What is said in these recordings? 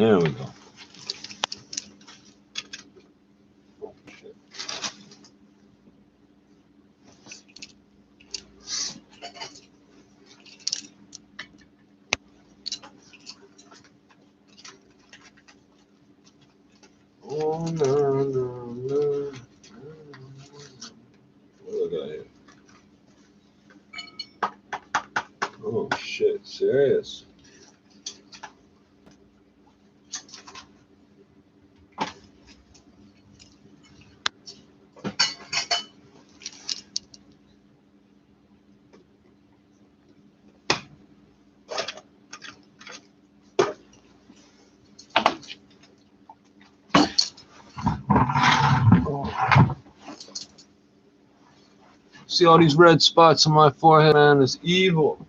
There we go. Oh, no, no, no. What do I got here? Oh, shit. Serious. See all these red spots on my forehead, man? It's evil.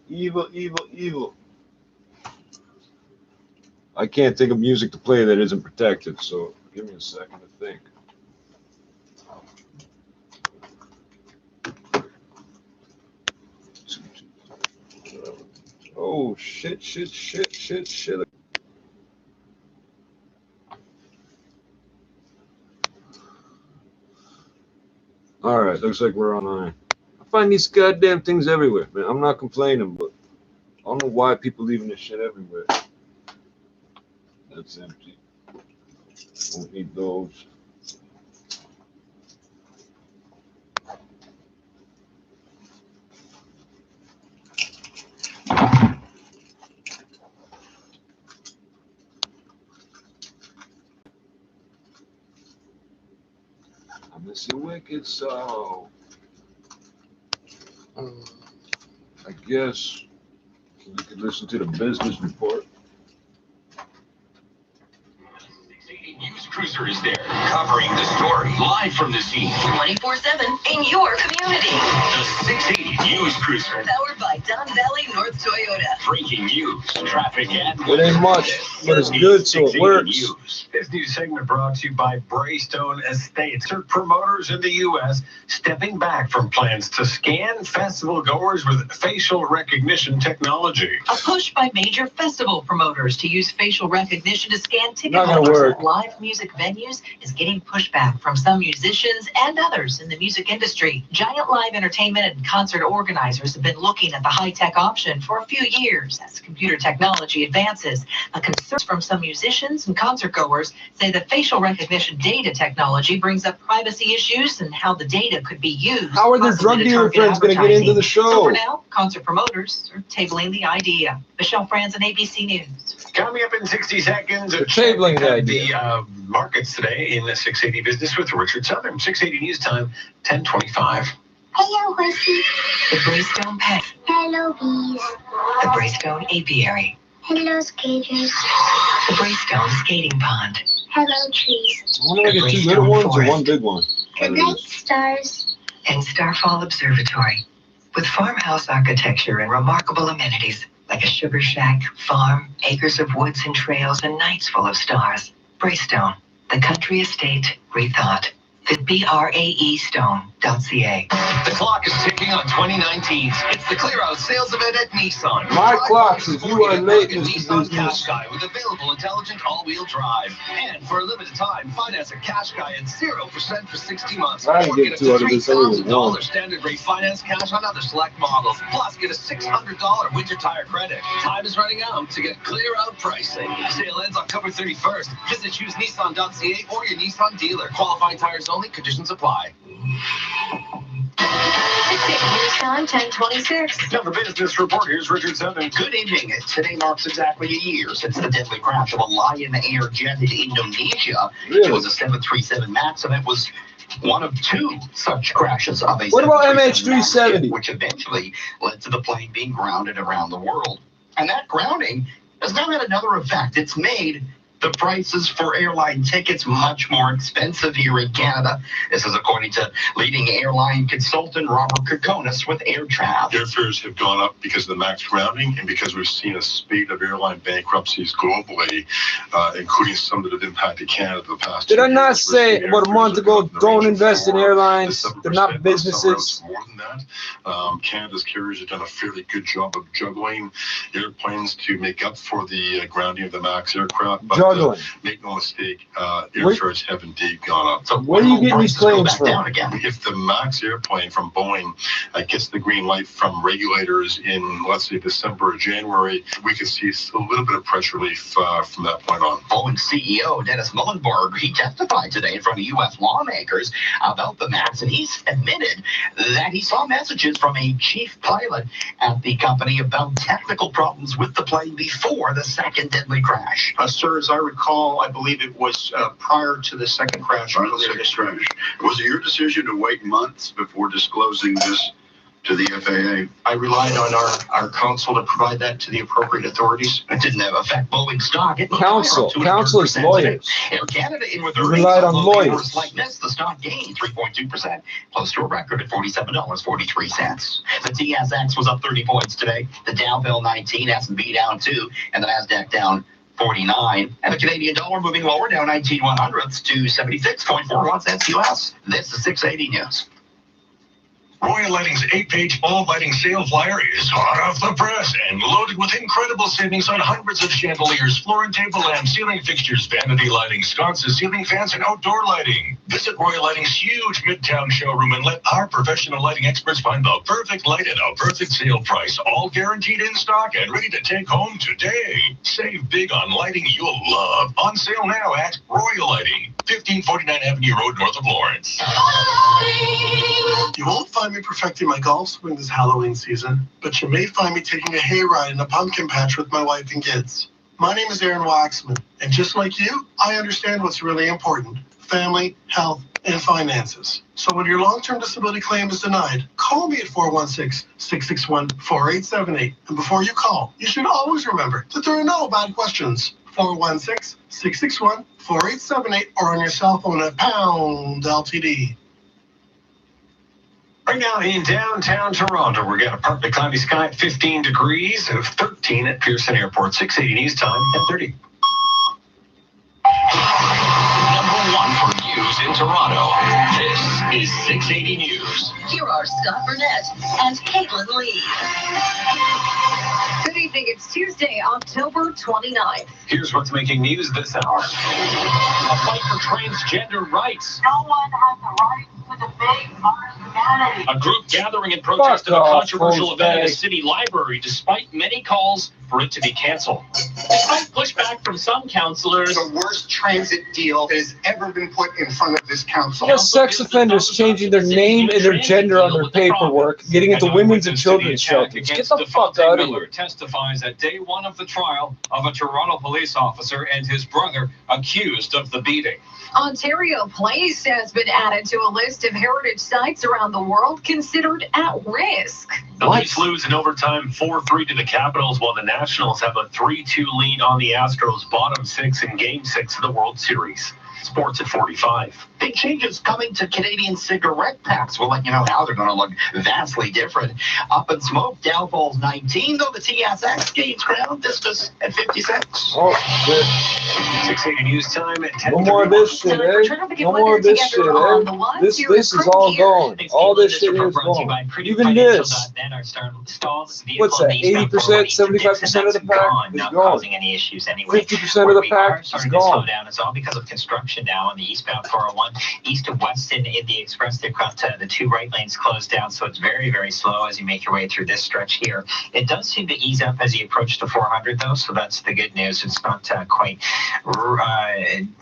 Evil, evil, evil. I can't think of music to play that isn't protected, so give me a second to think. Oh, shit, shit, shit, shit, shit. All right, looks like we're online. I find these goddamn things everywhere, man. I'm not complaining, but I don't know why people leaving this shit everywhere. That's empty. Don't need those. I miss you, wicked soul. I guess you could listen to the business report. News Cruiser is there, covering the story live from the scene. 24/7 in your community. The 680 News Cruiser. Powered by Don Valley North Toyota. Breaking news, traffic, and It ain't much, but it's good, so it works. News. This news segment brought to you by Braystone Estates. Promoters in the U.S. stepping back from plans to scan festival goers with facial recognition technology. A push by major festival promoters to use facial recognition to scan ticket Not gonna holders work. at live music venues is getting pushback from some musicians and others in the music industry. Giant live entertainment and concert organizers have been looking at the high-tech option for a few years as computer technology advances. But concerns from some musicians and concert goers say that facial recognition data technology brings up privacy issues and how the data could be used. How are their possibly drug to dealer target friends going to get into the advertising. So show? for now, concert promoters are tabling the idea. Michelle Franz and ABC News. Coming up in 60 seconds, They're tabling the idea. the markets today in the 680 Business with Richard Southern. 680 News Time, 10:25. Hello, horsey. The Braystone Pet. Hello, bees. The Braystone Apiary. Hello, skaters. The Braystone Skating Pond. Hello, trees. I wonder if I get two little ones or one big one. Good night, stars. And Starfall Observatory. With farmhouse architecture and remarkable amenities like a sugar shack, farm, acres of woods and trails, and nights full of stars. Braystone, the country estate rethought. Visit BRAEstone.ca. The clock is ticking on 2019. It's the Clear Out sales event at Nissan. My clock says you are late in this Nissan business. Qashqai with available intelligent all-wheel drive. And for a limited time, finance a Qashqai at 0% for 60 months. I can Or get get two up out to of this other than $3,000 one. standard rate finance cash on other select models. Plus, get a $600 winter tire credit. Time is running out to get Clear Out pricing. Sale ends October 31st. Visit choosenissan.ca or your Nissan dealer. Qualifying tires only. Conditions apply. 680 News Time, 10:26. Now the business report. Here's Richard Southern. Good evening. Today marks exactly a year since the deadly crash of a Lion Air jet in Indonesia. It Really? was a 737 MAX, and it was one of two such crashes of a What about 737 MAX jet, MH370? which eventually led to the plane being grounded around the world. And that grounding has now had another effect. It's made The prices for airline tickets much more expensive here in Canada. This is according to leading airline consultant Robert Kokonis with AirTrav. Airfares have gone up because of the MAX grounding and because we've seen a spate of airline bankruptcies globally, including some that have impacted Canada the past 2 Did I years. not We're say seeing about a airfares month that ago, go up in the don't range of invest in 4 airlines? to 7%, They're not on some businesses. routes more than that. Canada's carriers have done a fairly good job of juggling airplanes to make up for the grounding of the MAX aircraft. But Juggling. make no mistake, airfares have indeed gone up. So Where are you getting these prices go claims back from? down again. If the MAX airplane from Boeing gets the green light from regulators in, let's say, December or January, we could see a little bit of price relief from that point on. Boeing CEO Dennis Muhlenberg, he testified today in front of U.S. lawmakers about the MAX, and he's admitted that he saw messages from a chief pilot at the company about technical problems with the plane before the second deadly crash. Sir, as I recall, I believe it was prior to the second crash. Was it your decision to wait months before disclosing this to the FAA? I relied on our counsel to provide that to the appropriate authorities. It didn't affect Boeing stock. It moved Counsel. higher, Counsel is 2.5% lawyers. today. Air Canada in with You earnings relied on low numbers lawyers. like this. The stock gained 3.2%, close to a record at $47.43. The TSX was up 30 points today. The Dow fell 19, S&P down 2, and the Nasdaq down 49. And the Canadian dollar moving lower, down 19/100ths to 76.41 cents US. This is 680 News. Royal Lighting's 8-page fall lighting sale flyer is hot off the press and loaded with incredible savings on hundreds of chandeliers, floor and table lamps, ceiling fixtures, vanity lighting, sconces, ceiling fans, and outdoor lighting. Visit Royal Lighting's huge Midtown showroom and let our professional lighting experts find the perfect light at a perfect sale price, all guaranteed in stock and ready to take home today. Save big on lighting you'll love. On sale now at Royal Lighting, 1549 Avenue Road, north of Lawrence. You won't find me perfecting my golf swing this Halloween season, but you may find me taking a hayride in a pumpkin patch with my wife and kids. My name is Aaron Waxman, and just like you, I understand what's really important: family, health, and finances. So when your long-term disability claim is denied, call me at 416-661-4878. And before you call, you should always remember that there are no bad questions. 416-661-4878 or on your cell phone at pound LTD. Right now in downtown Toronto, we're getting a partly cloudy sky at 15 degrees, 13 at Pearson Airport. 680 News time at 30. Number one for news in Toronto. This is 680 News. Here are Scott Burnett and Caitlin Lee. Good evening. It's Tuesday, October 29th. Here's what's making news this hour. A fight for transgender rights. No one has the right to debate our humanity. A group gathering in protest of a Fuck off, controversial event at a Jose. city library, despite many calls for it to be canceled. Despite pushback from some councillors, The worst transit deal that has ever been put in front of this council. You got sex offenders changing their name and their gender on their paperwork, getting into women's and children's shelters. Get the fuck out of here. Testifies at day one of the trial of a Toronto police officer and his brother accused of the beating. Ontario Place has been added to a list of heritage sites around the world considered at risk. The Leafs lose in overtime 4-3 to the Capitals, while the Nationals have a 3-2 lead on the Astros' bottom six in Game 6 of the World Series. Sports at 45. Big changes coming to Canadian cigarette packs. We'll let you know how they're going to look vastly different. Up in smoke, Dow falls 19, though the TSX gains ground. Vistas at 56. Oh, shit. 680 News time at 10. No more of this shit, Time for eh? traffic and No weather more of this together shit, on eh? the ones This here is from all here. gone. All this shit is brought to you gone. by Pretty Even Financial this. .net, our stalled vehicle What's that, and eastbound 80%, 75% of the pack is not gone. causing any issues anyway. 50% of Where the we are pack is starting to slow gone. down. It's all because of construction now on the eastbound 401, east of Weston in the express. They've got the two right lanes closed down, so it's very, very slow as you make your way through this stretch here. It does seem to ease up as you approach the 400, though, so that's the good news. It's not quite.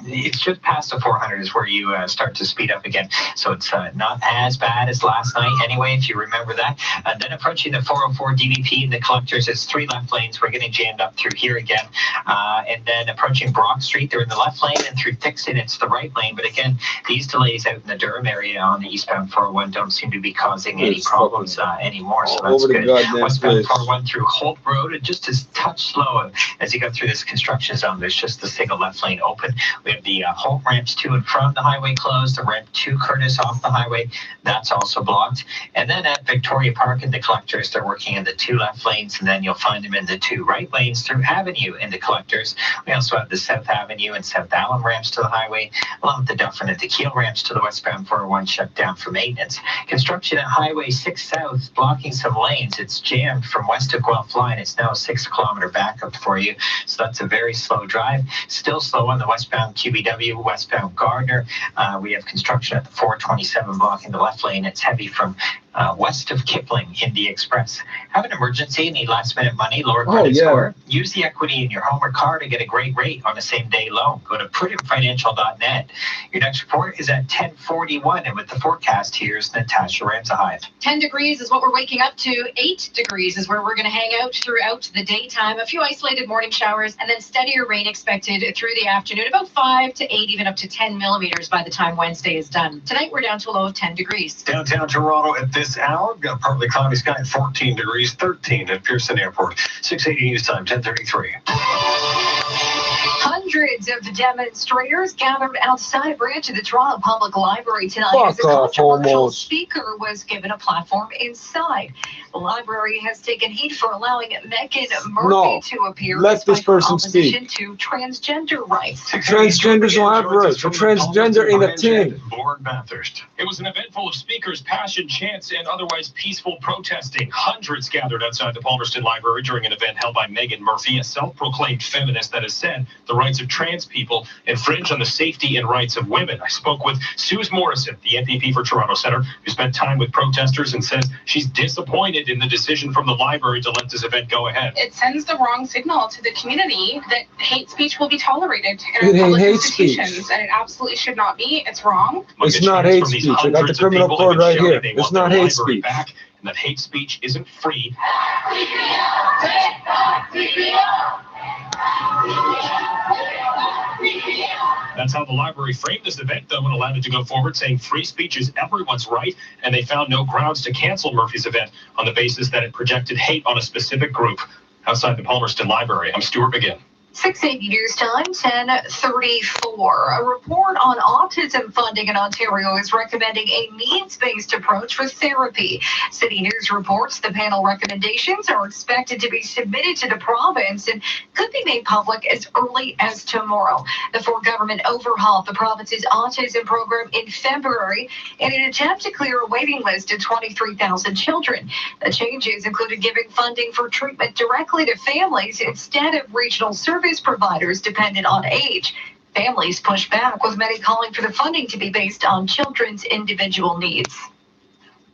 It's just past the 400 is where you start to speed up again. So it's not as bad as last night anyway, if you remember that. And then approaching the 404 DVP and the collectors, it's three left lanes. We're getting jammed up through here again. And then approaching Brock Street, they're in the left lane, and through Thick City Edmonton, it's the right lane. But again, these delays out in the Durham area on the eastbound 401 don't seem to be causing any problems anymore. So that's good. Westbound 401 through Holt Road, and just a touch slow as you go through this construction zone. There's just the single left lane open. We have the Holt ramps to and from the highway closed. The ramp to Curtis off the highway, that's also blocked. And then at Victoria Park and the collectors, they're working in the 2 left lanes, and then you'll find them in the 2 right lanes through Avenue in the collectors. We also have the South Avenue and South Allen ramps to the highway, along with the Dufferin and the Keel ramps to the westbound 401 shut down for maintenance. Construction at Highway 6 South blocking some lanes. It's jammed from west of Guelph line. It's now a 6-kilometer backup for you. So that's a very slow drive. Still slow on the westbound QBW, westbound Gardner. We have construction at the 427 blocking the left lane. It's heavy from west of Kipling in the Express. Have an emergency, need last minute money, lower credit score? Use the equity in your home or car to get a great rate on a same day loan. Go to prudentfinancial.net. Your next report is at 10:41, and with the forecast, here's Natasha Ramsahive. 10 degrees is what we're waking up to. 8 degrees is where we're going to hang out throughout the daytime. A few isolated morning showers and then steadier rain expected through the afternoon, about 5 to 8, even up to 10 millimeters by the time Wednesday is done. Tonight, we're down to a low of 10 degrees. Downtown Toronto at this hour, got partly cloudy sky at 14 degrees, 13 at Pearson Airport. 6:80 news time, 10:33. Hundreds of demonstrators gathered outside a branch of the Toronto Public Library tonight as a controversial speaker was given a platform inside. The library has taken heat for allowing Meghan Murphy to appear. Let this person speak. To transgender rights. Transgenders don't have rights. We're transgender in a tin. Lauren Bathurst. It was an event full of speakers, passion, chants, and otherwise peaceful protesting. Hundreds gathered outside the Palmerston Library during an event held by Meghan Murphy, a self-proclaimed feminist that has said the rights of trans people infringe on the safety and rights of women. I spoke with Suze Morrison, the MPP for Toronto Centre, who spent time with protesters and says she's disappointed in the decision from the library to let this event go ahead. It sends the wrong signal to the community that hate speech will be tolerated in our public institutions, and it absolutely should not be. It's wrong. It's not hate speech. I got the criminal code right here. It's not hate speech. Back, and that hate speech isn't free. That's how the library framed this event, though, and allowed it to go forward, saying free speech is everyone's right, and they found no grounds to cancel Murphy's event on the basis that it projected hate on a specific group. Outside the Palmerston Library, I'm Stuart McGinn. 680 news time, 10:34. A report on autism funding in Ontario is recommending a needs-based approach for therapy. City News reports the panel recommendations are expected to be submitted to the province and could be made public as early as tomorrow. The Ford government overhauled the province's autism program in February in an attempt to clear a waiting list of 23,000 children. The changes included giving funding for treatment directly to families instead of regional service providers dependent on age. Families push back, with many calling for the funding to be based on children's individual needs.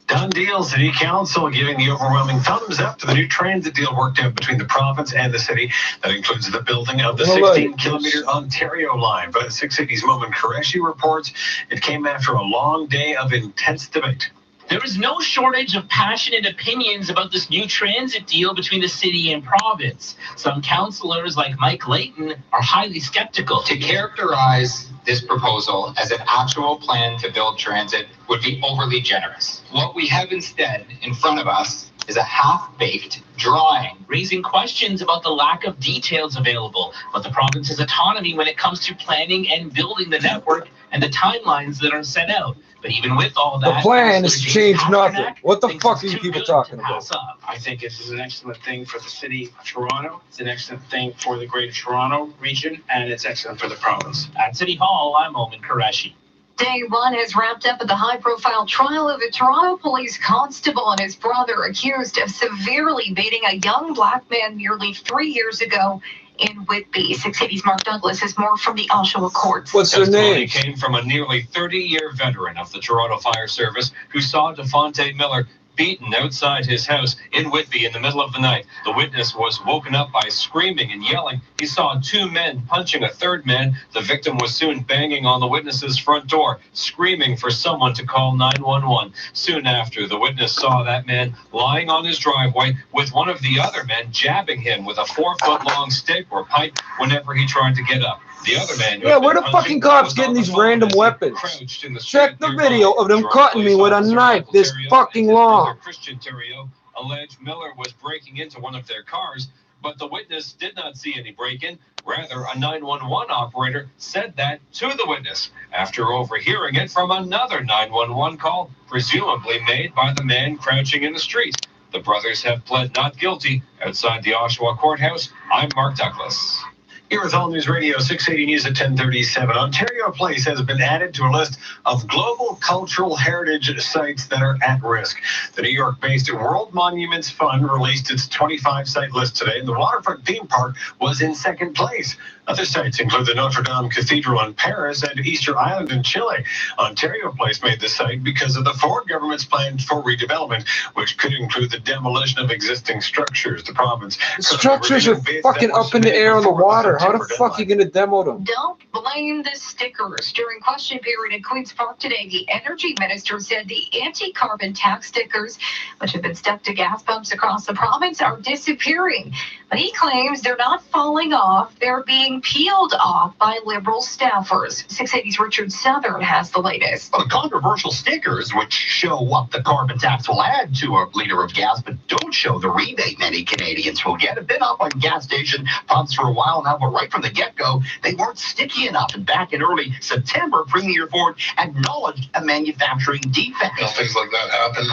Done deal. City Council giving the overwhelming thumbs up to the new transit deal worked out between the province and the city. That includes the building of the 16-kilometer Ontario line. But 680's Momin Qureshi reports it came after a long day of intense debate. There is no shortage of passionate opinions about this new transit deal between the city and province. Some councillors, like Mike Layton, are highly skeptical. To characterize this proposal as an actual plan to build transit would be overly generous. What we have instead in front of us is a half-baked drawing, raising questions about the lack of details available, about the province's autonomy when it comes to planning and building the network and the timelines that are set out. But even with all that, the plan has changed nothing. What the fuck are you people talking about? I think this is an excellent thing for the city of Toronto. It's an excellent thing for the Greater Toronto region, and it's excellent for the province. At City Hall, I'm Momin Qureshi. Day one has wrapped up at the high-profile trial of a Toronto police constable and his brother accused of severely beating a young black man nearly 3 years ago in Whitby. 680's Mark Douglas has more from the Oshawa courts. What's her name? Came from a nearly 30-year veteran of the Toronto Fire Service who saw Devontae Miller beaten outside his house in Whitby in the middle of the night. The witness was woken up by screaming and yelling. He saw 2 men punching a third man. The victim was soon banging on the witness's front door, screaming for someone to call 911. Soon after, the witness saw that man lying on his driveway with one of the other men jabbing him with a 4-foot-long stick or pipe whenever he tried to get up. The other man. Yeah, where the fucking cops getting these random weapons? Check the video of them cutting me with a knife this fucking long. Christian Terrio alleged Miller was breaking into one of their cars, but the witness did not see any break-in. Rather, a 911 operator said that to the witness after overhearing it from another 911 call, presumably made by the man crouching in the street. The brothers have pled not guilty. Outside the Oshawa courthouse, I'm Mark Douglas. Here with All News Radio 680 News at 10:37. Ontario Place has been added to a list of global cultural heritage sites that are at risk. The New York-based World Monuments Fund released its 25-site list today, and the waterfront theme park was in second place. Other sites include the Notre Dame Cathedral in Paris and Easter Island in Chile. Ontario Place made the site because of the Ford government's plan for redevelopment, which could include the demolition of existing structures. The province. The structures are fucking up in the air on the water. How the fuck are you going to demo them? Don't blame the stickers. During question period in Queen's Park today, the energy minister said the anti-carbon tax stickers, which have been stuck to gas pumps across the province, are disappearing. But he claims they're not falling off. They're being peeled off by Liberal staffers. 680's Richard Southern has the latest. Well, the controversial stickers, which show what the carbon tax will add to a liter of gas, but don't show the rebate many Canadians will get, have been up on gas station pumps for a while now, but right from the get-go, they weren't sticky enough. And back in early September, Premier Ford acknowledged a manufacturing defect. You know, things like that happen,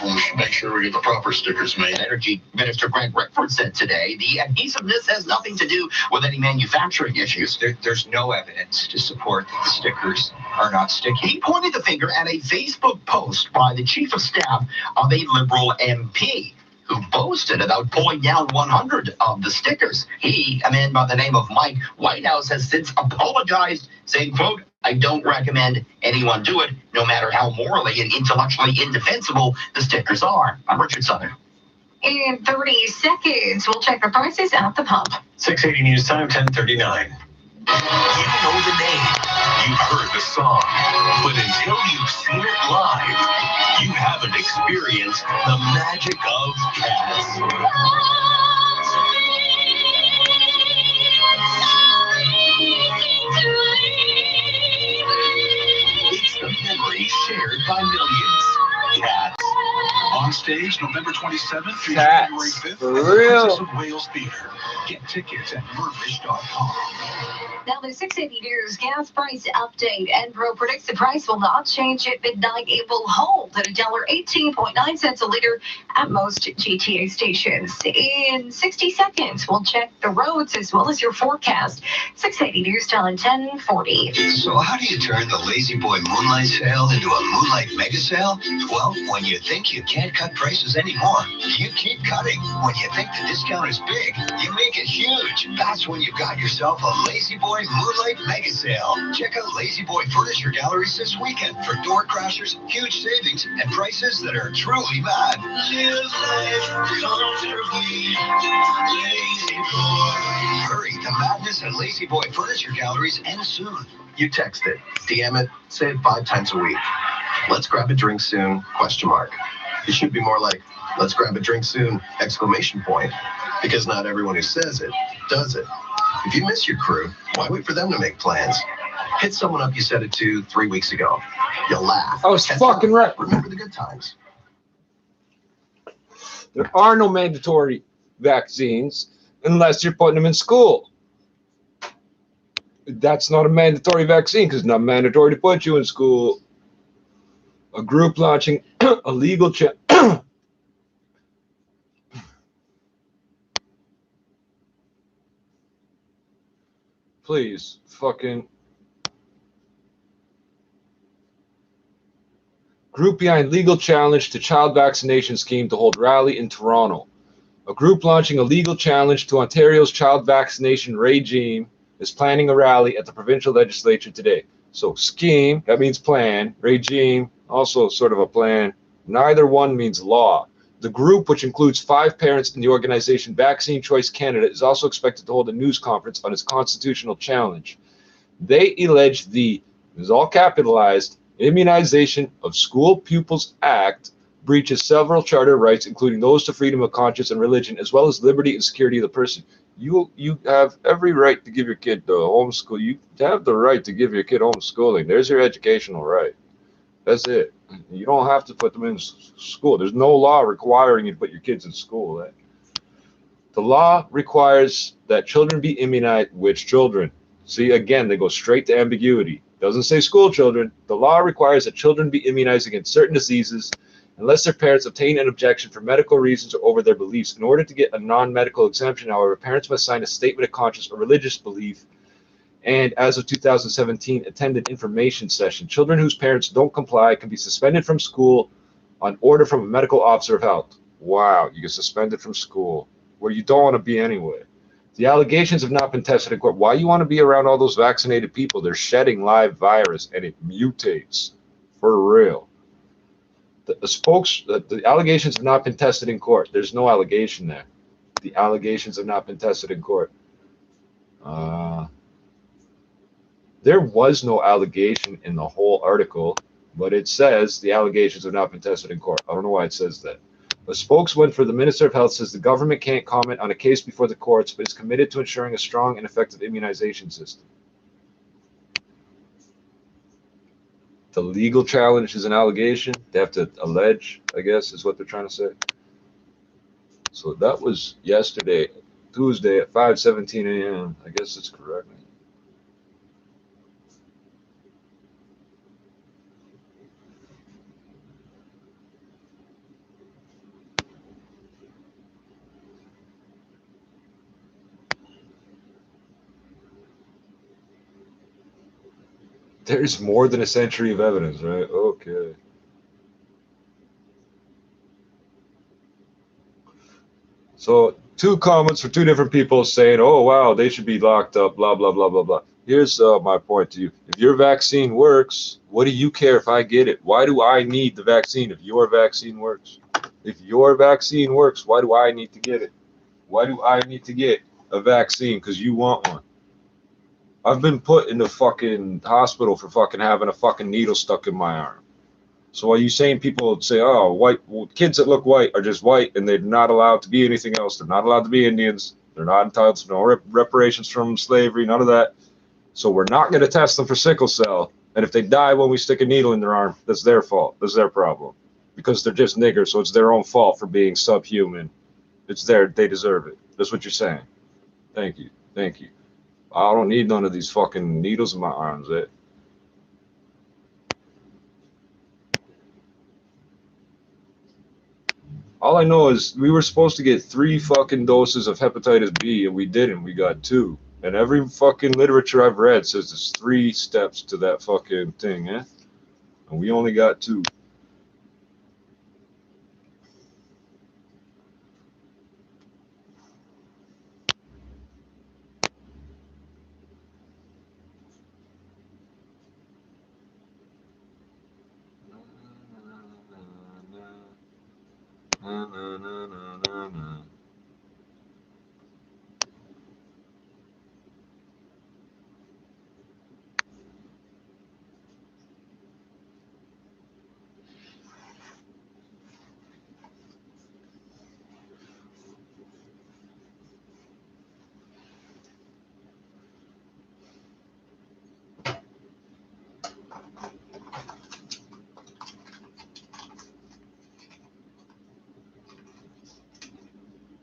we should make sure we get the proper stickers made. And Energy Minister Greg Rickford said today the adhesiveness has nothing to do with any manufacturing issues. There's no evidence to support that the stickers are not sticky. He pointed the finger at a Facebook post by the chief of staff of a Liberal MP who boasted about pulling down 100 of the stickers. He, a man by the name of Mike Whitehouse, has since apologized, saying, quote, "I don't recommend anyone do it, no matter how morally and intellectually indefensible the stickers are." I'm Richard Southern. In 30 seconds, we'll check the prices at the pump. 680 News Time, 10:39. You know the name, you've heard the song, but until you've seen it live, you haven't experienced the magic of Cats. It's the memory shared by millions. Cats. On stage, November 27th through January 5th For at the real. Princess of Wales Theater. Get tickets at mervish.com. Now the 680 News gas price update. Enpro predicts the price will not change at midnight. It will hold at $1.18.9 a liter at most GTA stations. In 60 seconds, we'll check the roads as well as your forecast. 680 News Time 10:40. So how do you turn the Lazy Boy Moonlight Sale into a Moonlight Mega Sale? Well, when you think you can't cut prices anymore, you keep cutting. When you think the discount is big, you make it huge. That's when you've got yourself a Lazy Boy Moonlight Mega Sale. Check out Lazy Boy Furniture Galleries this weekend for door crashers, huge savings, and prices that are truly mad. Live life comfortably, Lazy Boy. Hurry, the madness at Lazy Boy Furniture Galleries ends soon. You text it, DM it, say it 5 times a week. Let's grab a drink soon, ? It should be more like, let's grab a drink soon, ! Because not everyone who says it, does it. If you miss your crew, why wait for them to make plans? Hit someone up you said it to 3 weeks ago. You'll laugh. I was fucking right. Remember the good times. There are no mandatory vaccines unless you're putting them in school. That's not a mandatory vaccine because it's not mandatory to put you in school. A group launching a legal Please, fucking. Group behind legal challenge to child vaccination scheme to hold rally in Toronto. A group launching a legal challenge to Ontario's child vaccination regime is planning a rally at the provincial legislature today. So scheme, that means plan. Regime, also sort of a plan. Neither one means law. The group, which includes 5 parents in the organization Vaccine Choice Canada, is also expected to hold a news conference on its constitutional challenge. They allege the, this is all capitalized, Immunization of School Pupils Act breaches several charter rights, including those to freedom of conscience and religion, as well as liberty and security of the person. You have every right to give your kid the homeschool. You have the right to give your kid homeschooling. There's your educational right. That's it. You don't have to put them in school. There's no law requiring you to put your kids in school. The law requires that children be immunized. Which children? See, again, they go straight to ambiguity. Doesn't say school children. The law requires that children be immunized against certain diseases unless their parents obtain an objection for medical reasons or over their beliefs. In order to get a non-medical exemption, however, parents must sign a statement of conscience or religious belief, and as of 2017, attend an information session. Children whose parents don't comply can be suspended from school on order from a medical officer of health. Wow, you get suspended from school, where you don't want to be anyway. The allegations have not been tested in court. Why you want to be around all those vaccinated people? They're shedding live virus, and it mutates. For real. The allegations have not been tested in court. There's no allegation there. The allegations have not been tested in court. There was no allegation in the whole article, but it says the allegations have not been tested in court. I don't know why it says that. A spokesman for the Minister of Health says the government can't comment on a case before the courts, but is committed to ensuring a strong and effective immunization system. The legal challenge is an allegation. They have to allege, I guess, is what they're trying to say. So that was yesterday, Tuesday at 5:17 a.m. I guess it's correct. There's more than a century of evidence, right? Okay. So 2 comments for 2 different people saying, oh, wow, they should be locked up, blah, blah, blah, blah, blah. Here's my point to you. If your vaccine works, what do you care if I get it? Why do I need the vaccine if your vaccine works? If your vaccine works, why do I need to get it? Why do I need to get a vaccine? Because you want one. I've been put in the fucking hospital for fucking having a fucking needle stuck in my arm. So are you saying people say, oh, kids that look white are just white and they're not allowed to be anything else? They're not allowed to be Indians. They're not entitled to no reparations from slavery, none of that. So we're not going to test them for sickle cell. And if they die when we stick a needle in their arm, that's their fault. That's their problem. Because they're just niggers, so it's their own fault for being subhuman. They deserve it. That's what you're saying. Thank you. Thank you. I don't need none of these fucking needles in my arms. All I know is we were supposed to get 3 fucking doses of hepatitis B, and we didn't. We got 2. And every fucking literature I've read says there's 3 steps to that fucking thing, And we only got 2.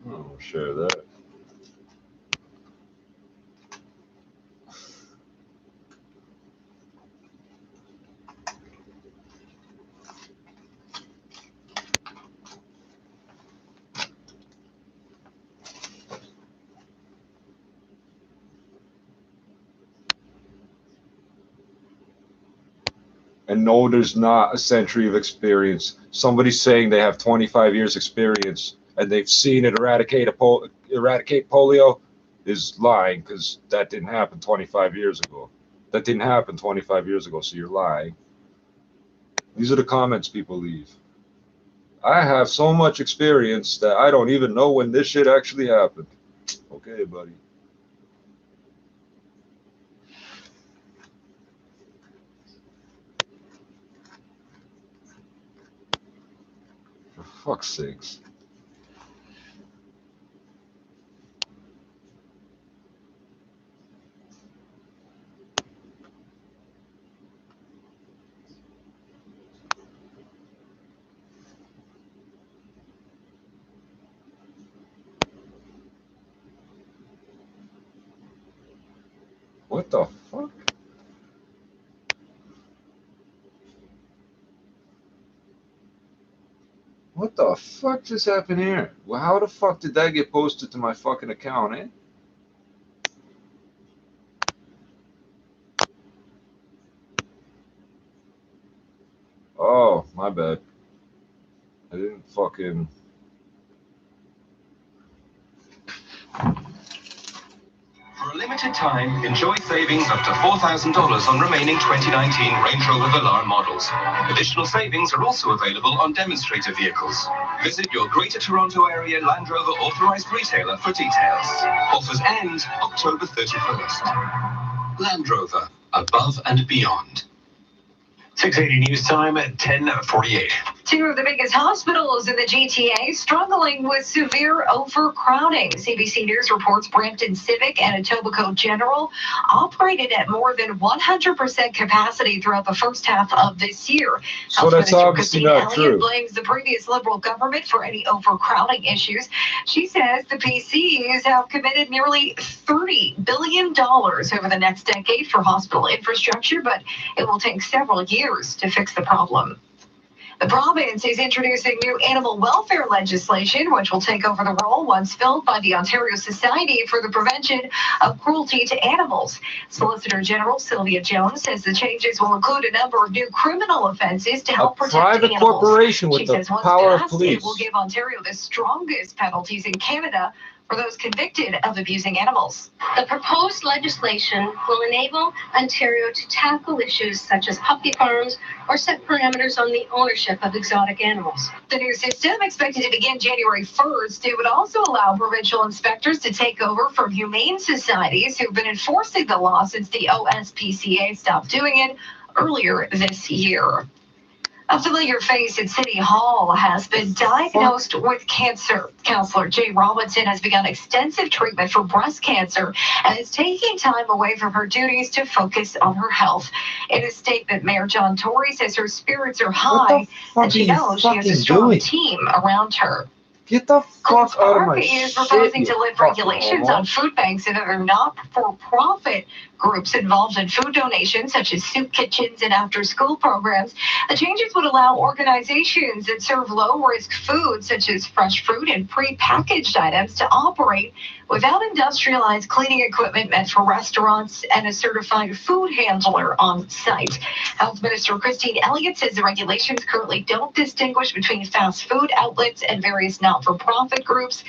I'll share that. And no, there's not a century of experience. Somebody's saying they have 25 years experience and they've seen it eradicate polio is lying, because that didn't happen 25 years ago. That didn't happen 25 years ago, so you're lying. These are the comments people leave. I have so much experience that I don't even know when this shit actually happened. Okay, buddy. For fuck's sakes. the fuck? What the fuck just happened here? Well, how the fuck did that get posted to my fucking account, eh? Oh, my bad. I didn't fucking... For a limited time, enjoy savings up to $4,000 on remaining 2019 Range Rover Velar models. Additional savings are also available on demonstrator vehicles. Visit your Greater Toronto Area Land Rover authorized retailer for details. Offers end October 31st. Land Rover, above and beyond. 680 News Time at 10:48. Two of the biggest hospitals in the GTA struggling with severe overcrowding. CBC News reports Brampton Civic and Etobicoke General operated at more than 100% capacity throughout the first half of this year. So that's obviously not true. Blames the previous Liberal government for any overcrowding issues. She says the PCs have committed nearly $30 billion over the next decade for hospital infrastructure, but it will take several years to fix the problem. The province is introducing new animal welfare legislation, which will take over the role once filled by the Ontario Society for the Prevention of Cruelty to Animals. Solicitor General Sylvia Jones says the changes will include a number of new criminal offences to help protect private animals. corporation with the power of police. It will give Ontario the strongest penalties in Canada for those convicted of abusing animals. The proposed legislation will enable Ontario to tackle issues such as puppy farms or set parameters on the ownership of exotic animals. The new system, expected to begin January 1st, it would also allow provincial inspectors to take over from humane societies who've been enforcing the law since the OSPCA stopped doing it earlier this year. A familiar face at City Hall has been diagnosed with cancer. Councillor Jay Robinson has begun extensive treatment for breast cancer and is taking time away from her duties to focus on her health. In a statement, Mayor John Tory says her spirits are high and she knows she has a strong team around her. Get the fuck out of my shit. Is proposing to lift regulations on food banks and other not-for-profit groups involved in food donations, such as soup kitchens and after-school programs. The changes would allow organizations that serve low-risk food, such as fresh fruit and pre-packaged items, to operate without industrialized cleaning equipment meant for restaurants and a certified food handler on site. Health Minister Christine Elliott says the regulations currently don't distinguish between fast food outlets and various not-for-profit groups.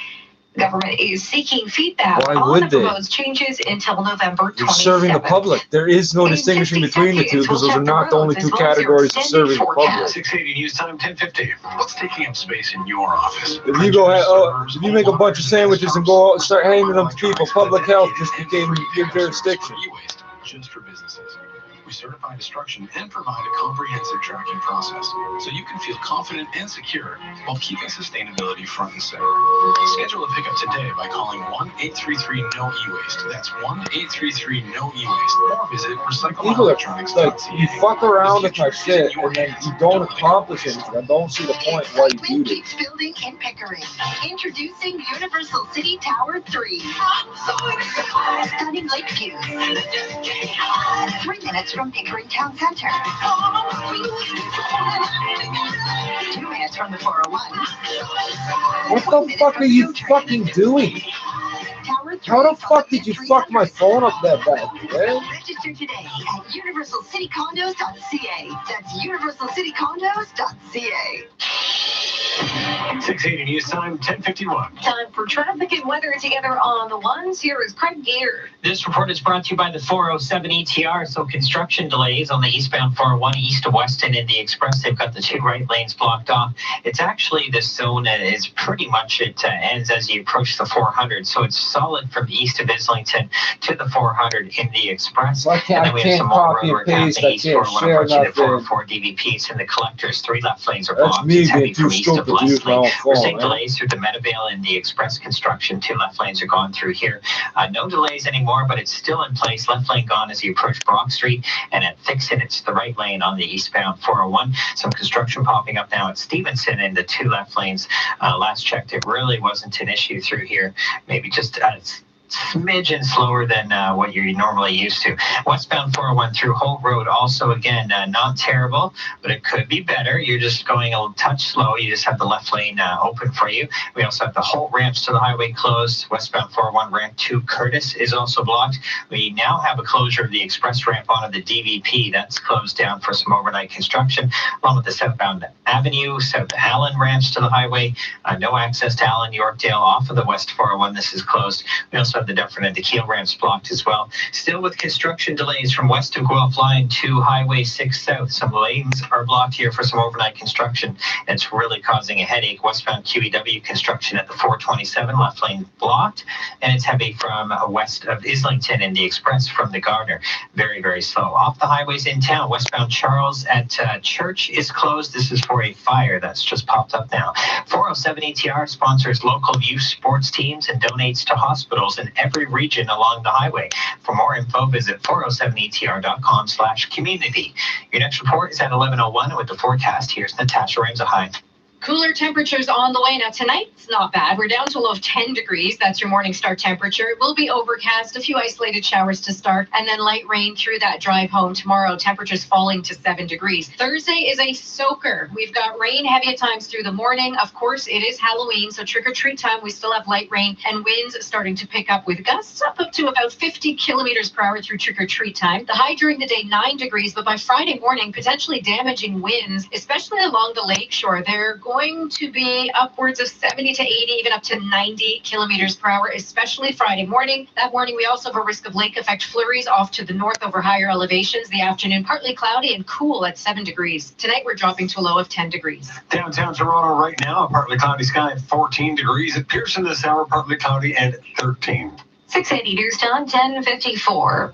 The government is seeking feedback on the proposed changes until November 27th. It's serving the public. There is no distinguishing between the two because those are not the only two categories of serving the public. 680 News Time, 10:50. What's taking up space in your office? If you go, if you make a bunch of sandwiches and go out and start handing them to people, public health just became your jurisdiction. Just for businesses. We certify destruction and provide a comprehensive tracking process so you can feel confident and secure while keeping sustainability front and center. Schedule a pickup today by calling 1-833-NO-E-WASTE. That's 1-833-NO-E-WASTE. Or visit recycleelectronics.ca. You fuck around with my shit and then you don't accomplish anything. I don't see the point why you do this. Building in Pickering. Introducing Universal City Tower 3. Stunning lake views. 3 minutes from Pickering Town Center. 2 minutes from the 401. What the fuck are you fucking doing? How the fuck did you fuck my phone up that bad, man? Register today at universalcitycondos.ca. That's universalcitycondos.ca. 680 News Time, 10:51. Time for traffic and weather together on the ones. Here is Craig Gear. This report is brought to you by the 407 ETR. So construction delays on the eastbound 401 east of Weston in the express. They've got the 2 right lanes blocked off. It's actually this zone is pretty much it ends as you approach the 400. So it's solid from east of Islington to the 400 in the express. And then we have some more road work happening east 401 approaching the 404 DVPs and the collectors. 3 left lanes are blocked. That's me heading being too from east of stupid to use my own We're phone. seeing delays through the Meadowvale and the express construction. 2 left lanes are gone through here. No delays anymore, but it's still in place. Left lane gone as you approach Brock Street, and at Fixit, it's the right lane on the eastbound 401. Some construction popping up now at Stevenson in the 2 left lanes. Last checked, it really wasn't an issue through here. Maybe just smidgen slower than what you're normally used to. Westbound 401 through Holt Road, also again, not terrible, but it could be better. You're just going a little touch slow. You just have the left lane open for you. We also have the Holt ramps to the highway closed. Westbound 401 ramp to Curtis is also blocked. We now have a closure of the express ramp onto the DVP. That's closed down for some overnight construction, along with the southbound Avenue, South Allen ramps to the highway. No access to Allen Yorkdale off of the West 401. This is closed. We also have the Dufferin and DeKeel ramps blocked as well. Still with construction delays from west of Guelph Line to Highway 6 South. Some lanes are blocked here for some overnight construction. It's really causing a headache. Westbound QEW construction at the 427, left lane blocked. And it's heavy from west of Islington in the express from the Gardner. Very, very slow. Off the highways in town, westbound Charles at Church is closed. This is for a fire that's just popped up now. 407 ETR sponsors local youth sports teams and donates to hospitals in every region along the highway. For more info, visit 407etr.com/community. Your next report is at 11:01 with the forecast. Here's Natasha Ramsey. Hi. Cooler temperatures on the way. Now tonight, it's not bad. We're down to a low of 10 degrees. That's your morning start temperature. It will be overcast, a few isolated showers to start, and then light rain through that drive home tomorrow. Temperatures falling to 7 degrees. Thursday is a soaker. We've got rain heavy at times through the morning. Of course, it is Halloween, so trick-or-treat time. We still have light rain and winds starting to pick up with gusts up to about 50 kilometers per hour through trick-or-treat time. The high during the day, 9 degrees, but by Friday morning, potentially damaging winds, especially along the lakeshore. They're going to be upwards of 70 to 80, even up to 90 kilometers per hour, especially Friday morning. That morning, we also have a risk of lake effect flurries off to the north over higher elevations. The afternoon, partly cloudy and cool at 7 degrees. Tonight, we're dropping to a low of 10 degrees. Downtown Toronto right now, a partly cloudy sky at 14 degrees. At Pearson this hour, partly cloudy and 13. 680 News Time, 10:54.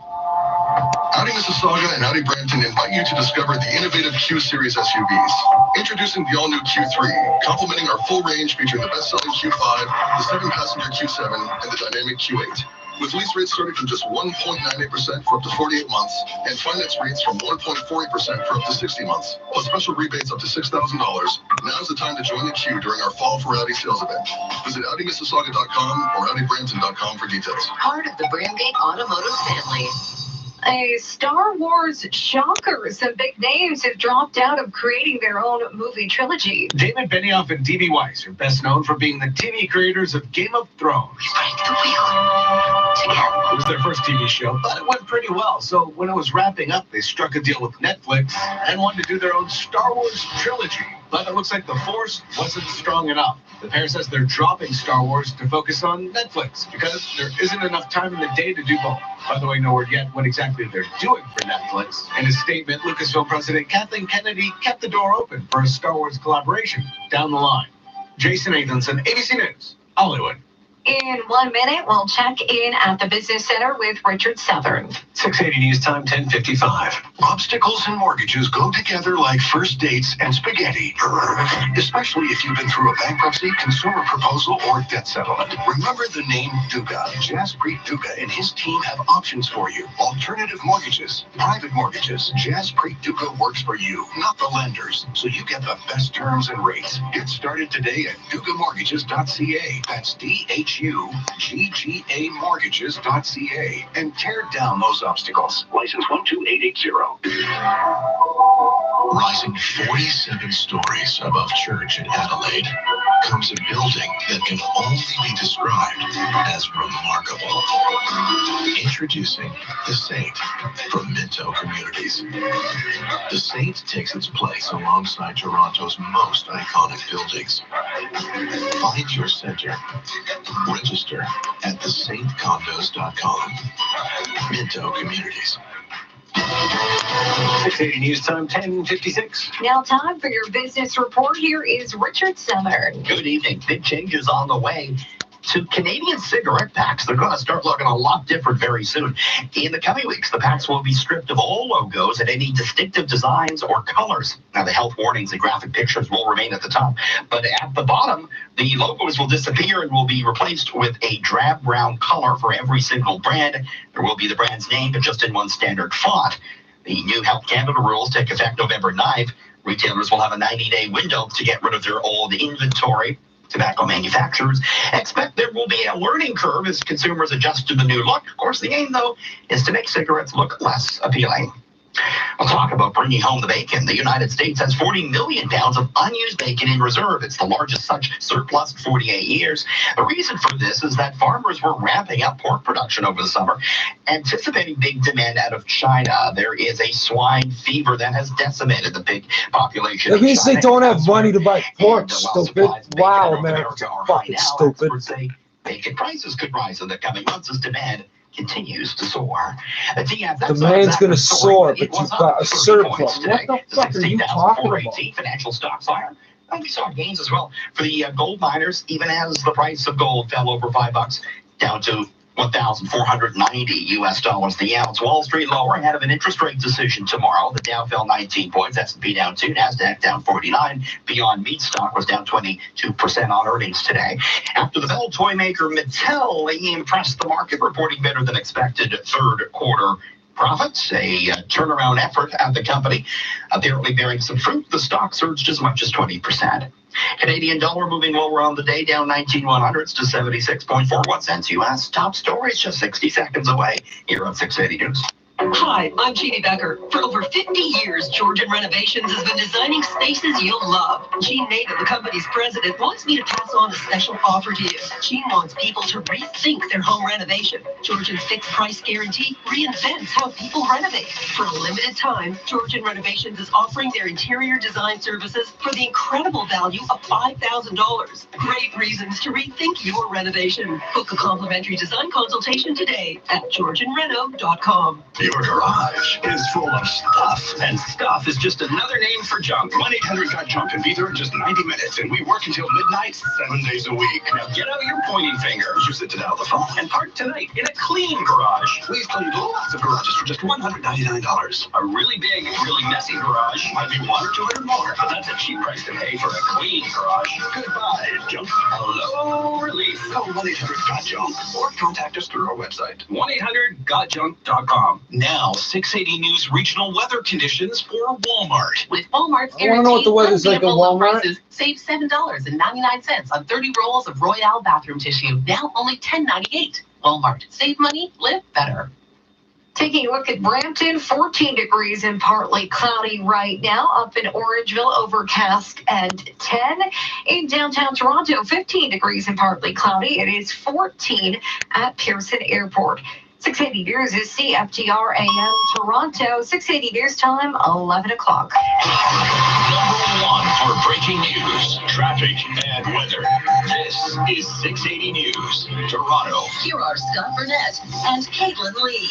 Audi Mississauga and Audi Brampton invite you to discover the innovative Q-Series SUVs. Introducing the all-new Q3, complementing our full range featuring the best-selling Q5, the 7-passenger Q7, and the dynamic Q8. With lease rates starting from just 1.98% for up to 48 months, and finance rates from 1.48% for up to 60 months, plus special rebates up to $6,000, now's the time to join the queue during our Fall for Audi sales event. Visit AudiMississauga.com or AudiBrampton.com for details. Part of the Bramgate Automotive family. A Star Wars shocker. Some big names have dropped out of creating their own movie trilogy. David Benioff and D.B. Weiss are best known for being the TV creators of Game of Thrones. It was their first TV show, but it went pretty well. So when it was wrapping up, they struck a deal with Netflix and wanted to do their own Star Wars trilogy. But it looks like the Force wasn't strong enough. The pair says they're dropping Star Wars to focus on Netflix because there isn't enough time in the day to do both. By the way, no word yet what exactly they're doing for Netflix. In a statement, Lucasfilm President Kathleen Kennedy kept the door open for a Star Wars collaboration down the line. Jason Nathanson, ABC News, Hollywood. In 1 minute, we'll check in at the Business Center with Richard Southern. 680 News Time, 10:55. Obstacles and mortgages go together like first dates and spaghetti. Especially if you've been through a bankruptcy, consumer proposal, or debt settlement. Remember the name Duga. Jaspreet Duga and his team have options for you. Alternative mortgages, private mortgages. Jaspreet Duga works for you, not the lenders. So you get the best terms and rates. Get started today at dugamortgages.ca. That's DHUGGA mortgages.ca. And tear down those obstacles. License 12880. Rising 47 stories above church in Adelaide comes a building that can only be described as remarkable. Introducing The Saint from Minto Communities. The Saint takes its place alongside Toronto's most iconic buildings. Find your center. Register at thesaintcondos.com. Minto Communities. 680 News Time, 10:56. Now time for your business report. Here is Richard Southern. Good evening. Big changes on the way to Canadian cigarette packs. They're going to start looking a lot different very soon. In the coming weeks, the packs will be stripped of all logos and any distinctive designs or colors. Now, the health warnings and graphic pictures will remain at the top, but at the bottom, the logos will disappear and will be replaced with a drab brown color for every single brand. There will be the brand's name, but just in one standard font. The new Health Canada rules take effect November 9th. Retailers will have a 90-day window to get rid of their old inventory. Tobacco manufacturers expect there will be a learning curve as consumers adjust to the new look. Of course, the aim, though, is to make cigarettes look less appealing. We'll talk about bringing home the bacon. The United States has 40 million pounds of unused bacon in reserve. It's the largest such surplus in 48 years. The reason for this is that farmers were ramping up pork production over the summer, anticipating big demand out of China. There is a swine fever that has decimated the pig population. That means they don't have money to buy pork, while stupid. Wow, North man. America are Fucking high now, stupid. experts say bacon prices could rise in the coming months as demand continues to soar. Demand's going to soar, but you've got a surplus. What the fuck are you talking about? Financial stocks higher. And we saw gains as well for the gold miners, even as the price of gold fell over $5, down to $1,490 the ounce. Wall Street lower ahead of an interest rate decision tomorrow. The Dow fell 19 points. S&P down 2. Nasdaq down 49. Beyond Meat stock was down 22% on earnings today. After the Bell toy maker Mattel impressed the market, reporting better than expected third quarter profits, a turnaround effort at the company, apparently bearing some fruit. The stock surged as much as 20%. Canadian dollar moving lower on the day, down 19/100ths to 76.41 cents US. Top stories just 60 seconds away here on 680 News. Hi, I'm Jeannie Becker. For over 50 years, Georgian Renovations has been designing spaces you'll love. Jean Nader, the company's president, wants me to pass on a special offer to you. Jean wants people to rethink their home renovation. Georgian's fixed price guarantee reinvents how people renovate. For a limited time, Georgian Renovations is offering their interior design services for the incredible value of $5,000. Great reasons to rethink your renovation. Book a complimentary design consultation today at georgianreno.com. Your garage is full of stuff, and stuff is just another name for junk. 1-800-GOT-JUNK can be there in just 90 minutes, and we work until midnight, 7 days a week. Now get out your pointing finger. Use it to dial the phone and park tonight in a clean garage. We've cleaned lots of garages for just $199. A really big, really messy garage might be $100 or $200 more, but that's a cheap price to pay for a clean garage. Goodbye, junk. Hello, relief. Call 1-800-GOT-JUNK or contact us through our website, 1-800-GOT-JUNK.com. Now, 680 News regional weather conditions for Walmart. With Walmart's I wanna know what the weather's like at Walmart. prices, save $7.99 on 30 rolls of Royale bathroom tissue. Now only $10.98. Walmart. Save money, live better. Taking a look at Brampton, 14 degrees and partly cloudy right now. Up in Orangeville, overcast and 10. In downtown Toronto, 15 degrees and partly cloudy. It is 14 at Pearson Airport. 680 News is CFTR AM Toronto. 680 News time, 11 o'clock. Number one for breaking news, traffic, and weather. This is 680 News, Toronto. Here are Scott Burnett and Caitlin Lee.